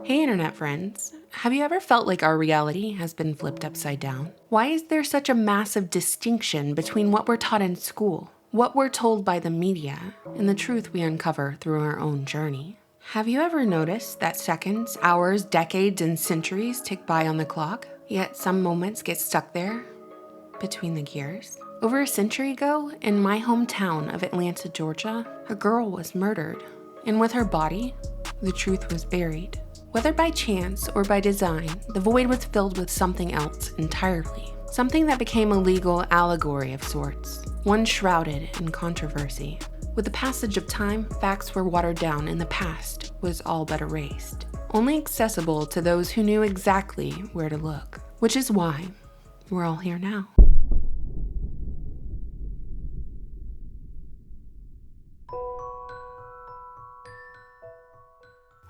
Hey internet friends, have you ever felt like our reality has been flipped upside down? Why is there such a massive distinction between what we're taught in school, what we're told by the media, and the truth we uncover through our own journey? Have you ever noticed that seconds, hours, decades, and centuries tick by on the clock, yet some moments get stuck there between the gears? Over a century ago, in my hometown of Atlanta, Georgia, a girl was murdered, and with her body, the truth was buried. Whether by chance or by design, the void was filled with something else entirely. Something that became a legal allegory of sorts, one shrouded in controversy. With the passage of time, facts were watered down and the past was all but erased, only accessible to those who knew exactly where to look. Which is why we're all here now.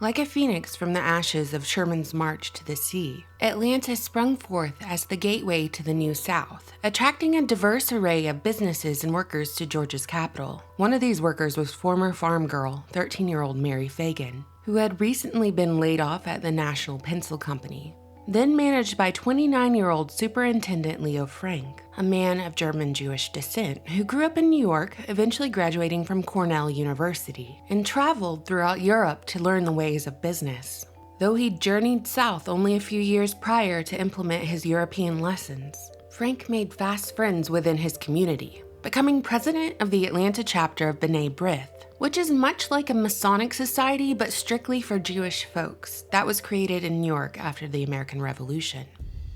Like a phoenix from the ashes of Sherman's march to the sea, Atlanta sprung forth as the gateway to the New South, attracting a diverse array of businesses and workers to Georgia's capital. One of these workers was former farm girl, 13-year-old Mary Fagan, who had recently been laid off at the National Pencil Company, then managed by 29-year-old Superintendent Leo Frank, a man of German-Jewish descent who grew up in New York, eventually graduating from Cornell University, and traveled throughout Europe to learn the ways of business. Though he journeyed south only a few years prior to implement his European lessons, Frank made fast friends within his community, becoming president of the Atlanta chapter of B'nai B'rith, which is much like a Masonic society but strictly for Jewish folks that was created in New York after the American Revolution.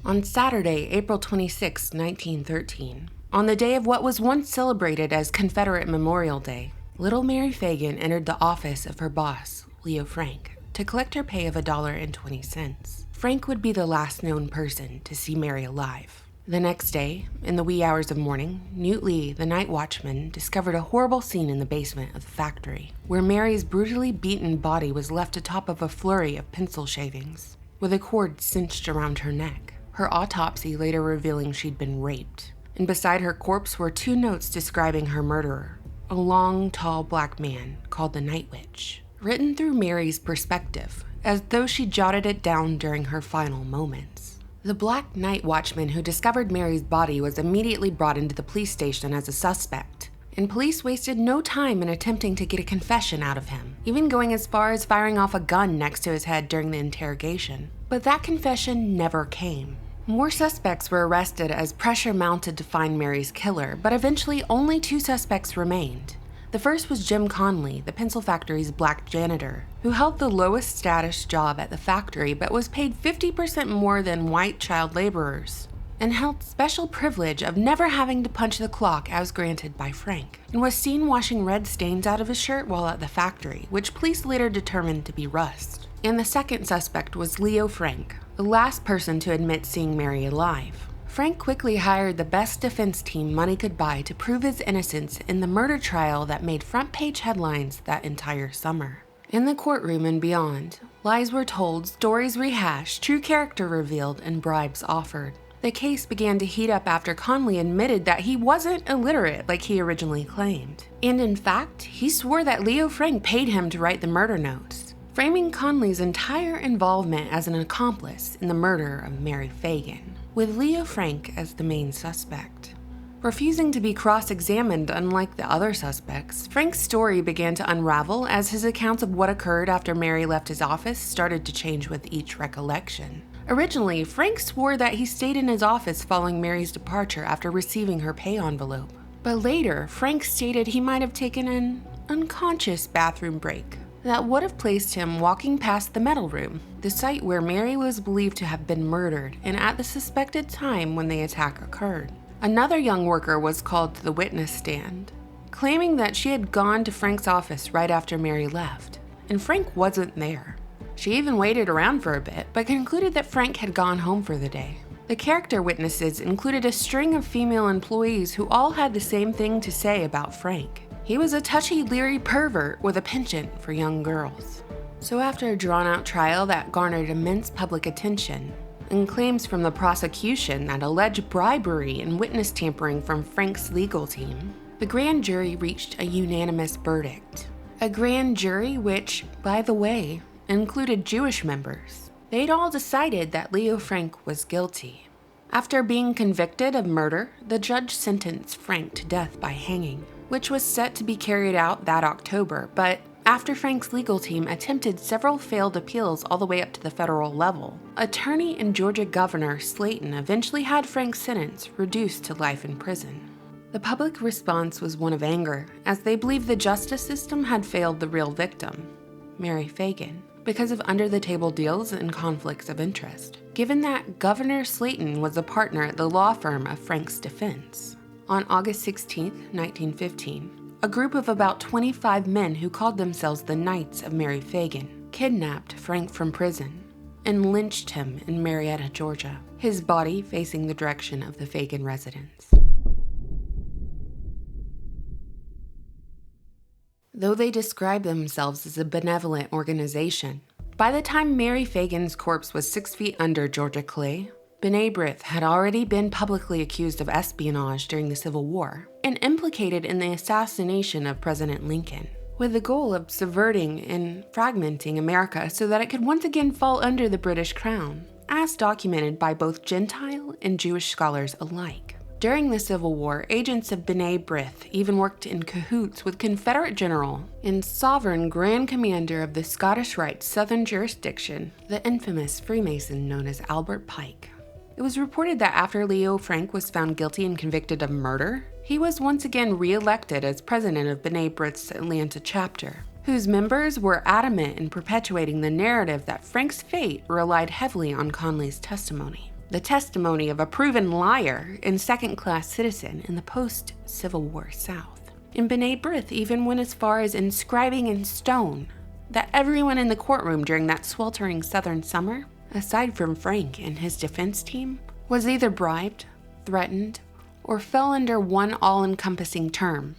On Saturday, April 26, 1913, on the day of what was once celebrated as Confederate Memorial Day, little Mary Fagan entered the office of her boss, Leo Frank, to collect her pay of $1.20. Frank would be the last known person to see Mary alive. The next day, in the wee hours of morning, Newt Lee, the night watchman, discovered a horrible scene in the basement of the factory, where Mary's brutally beaten body was left atop of a flurry of pencil shavings, with a cord cinched around her neck, her autopsy later revealing she'd been raped. And beside her corpse were two notes describing her murderer, a long, tall black man called the Night Witch, written through Mary's perspective, as though she jotted it down during her final moments. The black night watchman who discovered Mary's body was immediately brought into the police station as a suspect, and police wasted no time in attempting to get a confession out of him, even going as far as firing off a gun next to his head during the interrogation. But that confession never came. More suspects were arrested as pressure mounted to find Mary's killer, but eventually only two suspects remained. The first was Jim Conley, the pencil factory's black janitor, who held the lowest status job at the factory but was paid 50% more than white child laborers, and held special privilege of never having to punch the clock as granted by Frank, and was seen washing red stains out of his shirt while at the factory, which police later determined to be rust. And the second suspect was Leo Frank, the last person to admit seeing Mary alive. Frank quickly hired the best defense team money could buy to prove his innocence in the murder trial that made front-page headlines that entire summer. In the courtroom and beyond, lies were told, stories rehashed, true character revealed, and bribes offered. The case began to heat up after Conley admitted that he wasn't illiterate like he originally claimed. And in fact, he swore that Leo Frank paid him to write the murder notes, framing Conley's entire involvement as an accomplice in the murder of Mary Fagan, with Leo Frank as the main suspect. Refusing to be cross-examined unlike the other suspects, Frank's story began to unravel as his accounts of what occurred after Mary left his office started to change with each recollection. Originally, Frank swore that he stayed in his office following Mary's departure after receiving her pay envelope. But later, Frank stated he might have taken an unconscious bathroom break that would have placed him walking past the metal room, the site where Mary was believed to have been murdered and at the suspected time when the attack occurred. Another young worker was called to the witness stand, claiming that she had gone to Frank's office right after Mary left, and Frank wasn't there. She even waited around for a bit, but concluded that Frank had gone home for the day. The character witnesses included a string of female employees who all had the same thing to say about Frank. He was a touchy, leery pervert with a penchant for young girls. So after a drawn-out trial that garnered immense public attention, and claims from the prosecution that alleged bribery and witness tampering from Frank's legal team, the grand jury reached a unanimous verdict. A grand jury which, by the way, included Jewish members. They'd all decided that Leo Frank was guilty. After being convicted of murder, the judge sentenced Frank to death by hanging, which was set to be carried out that October, but after Frank's legal team attempted several failed appeals all the way up to the federal level, attorney and Georgia Governor Slayton eventually had Frank's sentence reduced to life in prison. The public response was one of anger, as they believed the justice system had failed the real victim, Mary Fagan, because of under-the-table deals and conflicts of interest, given that Governor Slayton was a partner at the law firm of Frank's defense. On August 16, 1915, a group of about 25 men who called themselves the Knights of Mary Fagan kidnapped Frank from prison and lynched him in Marietta, Georgia, his body facing the direction of the Fagan residence. Though they described themselves as a benevolent organization, by the time Mary Fagan's corpse was 6 feet under Georgia clay, B'nai B'rith had already been publicly accused of espionage during the Civil War and implicated in the assassination of President Lincoln, with the goal of subverting and fragmenting America so that it could once again fall under the British crown, as documented by both Gentile and Jewish scholars alike. During the Civil War, agents of B'nai B'rith even worked in cahoots with Confederate General and Sovereign Grand Commander of the Scottish Rite's Southern Jurisdiction, the infamous Freemason known as Albert Pike. It was reported that after Leo Frank was found guilty and convicted of murder, he was once again re-elected as president of B'nai B'rith's Atlanta chapter, whose members were adamant in perpetuating the narrative that Frank's fate relied heavily on Conley's testimony, the testimony of a proven liar and second-class citizen in the post-Civil War South. And B'nai B'rith even went as far as inscribing in stone that everyone in the courtroom during that sweltering southern summer, aside from Frank and his defense team, was either bribed, threatened, or fell under one all-encompassing term: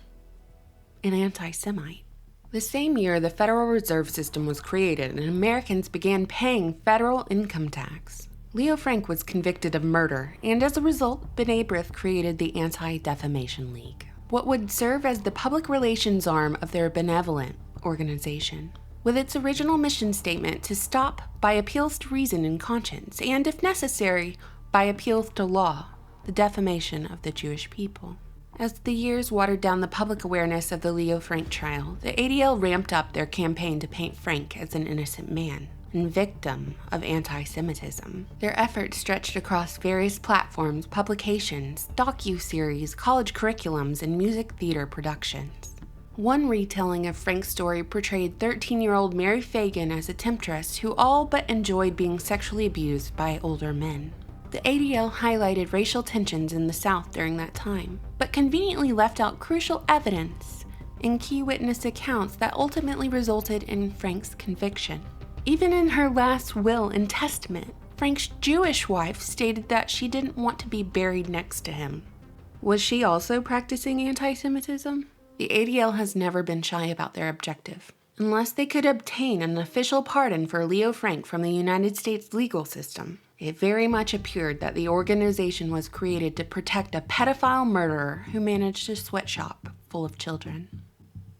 an anti-Semite. The same year, the Federal Reserve System was created and Americans began paying federal income tax. Leo Frank was convicted of murder, and as a result, B'nai B'rith created the Anti-Defamation League, what would serve as the public relations arm of their benevolent organization, with its original mission statement to stop, by appeals to reason and conscience, and if necessary, by appeals to law, the defamation of the Jewish people. As the years watered down the public awareness of the Leo Frank trial, the ADL ramped up their campaign to paint Frank as an innocent man and victim of anti-Semitism. Their efforts stretched across various platforms, publications, docu-series, college curriculums, and music theater productions. One retelling of Frank's story portrayed 13-year-old Mary Fagan as a temptress who all but enjoyed being sexually abused by older men. The ADL highlighted racial tensions in the South during that time, but conveniently left out crucial evidence in key witness accounts that ultimately resulted in Frank's conviction. Even in her last will and testament, Frank's Jewish wife stated that she didn't want to be buried next to him. Was she also practicing anti-Semitism? The ADL has never been shy about their objective. Unless they could obtain an official pardon for Leo Frank from the United States legal system, it very much appeared that the organization was created to protect a pedophile murderer who managed a sweatshop full of children.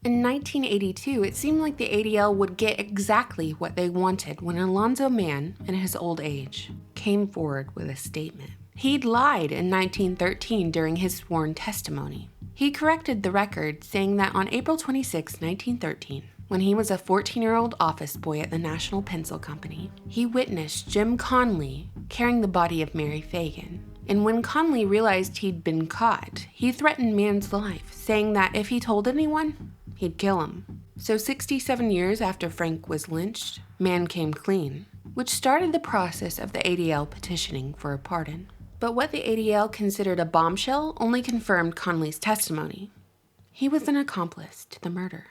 In 1982, it seemed like the ADL would get exactly what they wanted when Alonzo Mann, in his old age, came forward with a statement. He'd lied in 1913 during his sworn testimony. He corrected the record, saying that on April 26, 1913, when he was a 14-year-old office boy at the National Pencil Company, he witnessed Jim Conley carrying the body of Mary Fagan. And when Conley realized he'd been caught, he threatened Mann's life, saying that if he told anyone, he'd kill him. So 67 years after Frank was lynched, Mann came clean, which started the process of the ADL petitioning for a pardon. But what the ADL considered a bombshell only confirmed Conley's testimony. He was an accomplice to the murder.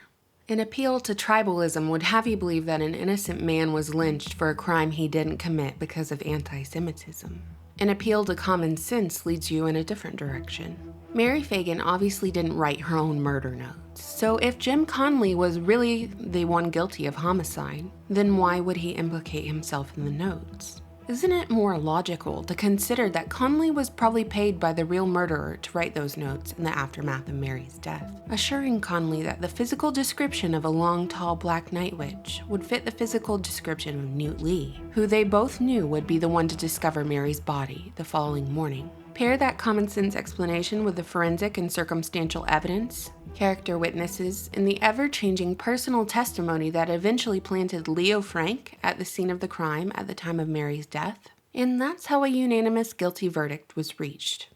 An appeal to tribalism would have you believe that an innocent man was lynched for a crime he didn't commit because of anti-Semitism. An appeal to common sense leads you in a different direction. Mary Fagan obviously didn't write her own murder notes, so if Jim Conley was really the one guilty of homicide, then why would he implicate himself in the notes? Isn't it more logical to consider that Conley was probably paid by the real murderer to write those notes in the aftermath of Mary's death, assuring Conley that the physical description of a long, tall black night witch would fit the physical description of Newt Lee, who they both knew would be the one to discover Mary's body the following morning. Pair that common sense explanation with the forensic and circumstantial evidence, character witnesses, and the ever-changing personal testimony that eventually planted Leo Frank at the scene of the crime at the time of Mary's death, and that's how a unanimous guilty verdict was reached.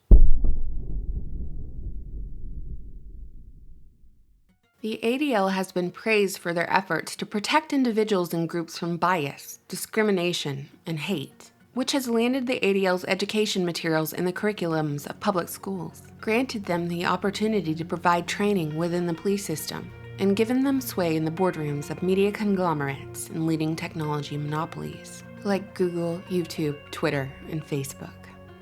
The ADL has been praised for their efforts to protect individuals and groups from bias, discrimination, and hate, which has landed the ADL's education materials in the curriculums of public schools, granted them the opportunity to provide training within the police system, and given them sway in the boardrooms of media conglomerates and leading technology monopolies, like Google, YouTube, Twitter, and Facebook.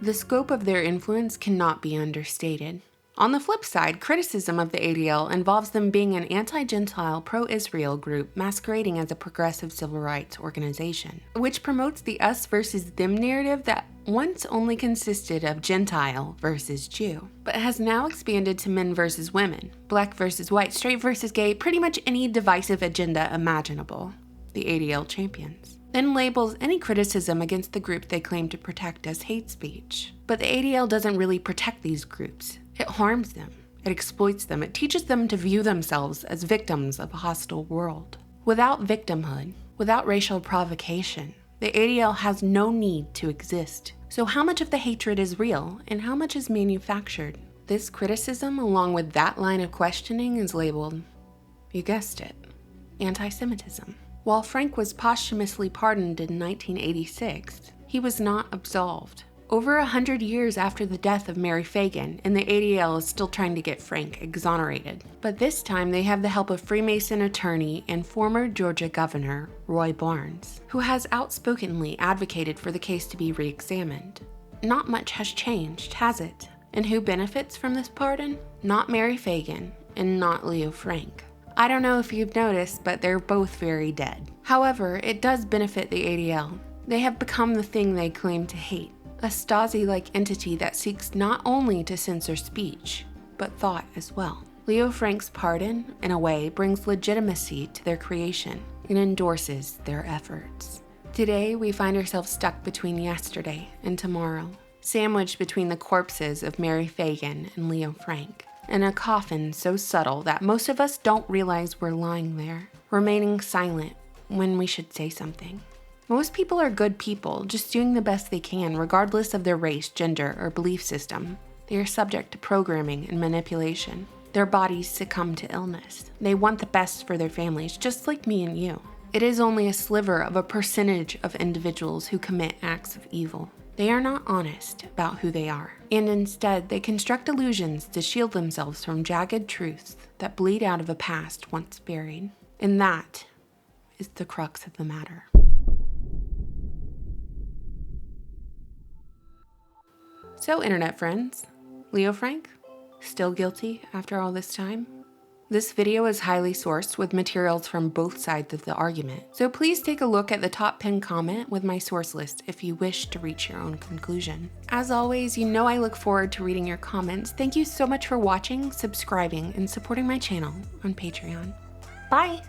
The scope of their influence cannot be understated. On the flip side, criticism of the ADL involves them being an anti-Gentile, pro-Israel group masquerading as a progressive civil rights organization, which promotes the us versus them narrative that once only consisted of Gentile versus Jew, but has now expanded to men versus women, black versus white, straight versus gay, pretty much any divisive agenda imaginable. The ADL champions. Then labels any criticism against the group they claim to protect as hate speech. But the ADL doesn't really protect these groups. It harms them. It exploits them. It teaches them to view themselves as victims of a hostile world. Without victimhood, without racial provocation, the ADL has no need to exist. So how much of the hatred is real and how much is manufactured? This criticism, along with that line of questioning, is labeled, you guessed it, anti-Semitism. While Frank was posthumously pardoned in 1986, he was not absolved. Over 100 years after the death of Mary Fagan, and the ADL is still trying to get Frank exonerated. But this time they have the help of Freemason attorney and former Georgia Governor Roy Barnes, who has outspokenly advocated for the case to be re-examined. Not much has changed, has it? And who benefits from this pardon? Not Mary Fagan, and not Leo Frank. I don't know if you've noticed, but they're both very dead. However, it does benefit the ADL. They have become the thing they claim to hate. A Stasi-like entity that seeks not only to censor speech, but thought as well. Leo Frank's pardon, in a way, brings legitimacy to their creation and endorses their efforts. Today, we find ourselves stuck between yesterday and tomorrow, sandwiched between the corpses of Mary Fagan and Leo Frank, in a coffin so subtle that most of us don't realize we're lying there, remaining silent when we should say something. Most people are good people, just doing the best they can regardless of their race, gender, or belief system. They are subject to programming and manipulation. Their bodies succumb to illness. They want the best for their families, just like me and you. It is only a sliver of a percentage of individuals who commit acts of evil. They are not honest about who they are, and instead they construct illusions to shield themselves from jagged truths that bleed out of a past once buried. And that is the crux of the matter. So, internet friends, Leo Frank, still guilty after all this time? This video is highly sourced with materials from both sides of the argument, so please take a look at the top pinned comment with my source list if you wish to reach your own conclusion. As always, you know I look forward to reading your comments. Thank you so much for watching, subscribing, and supporting my channel on Patreon. Bye!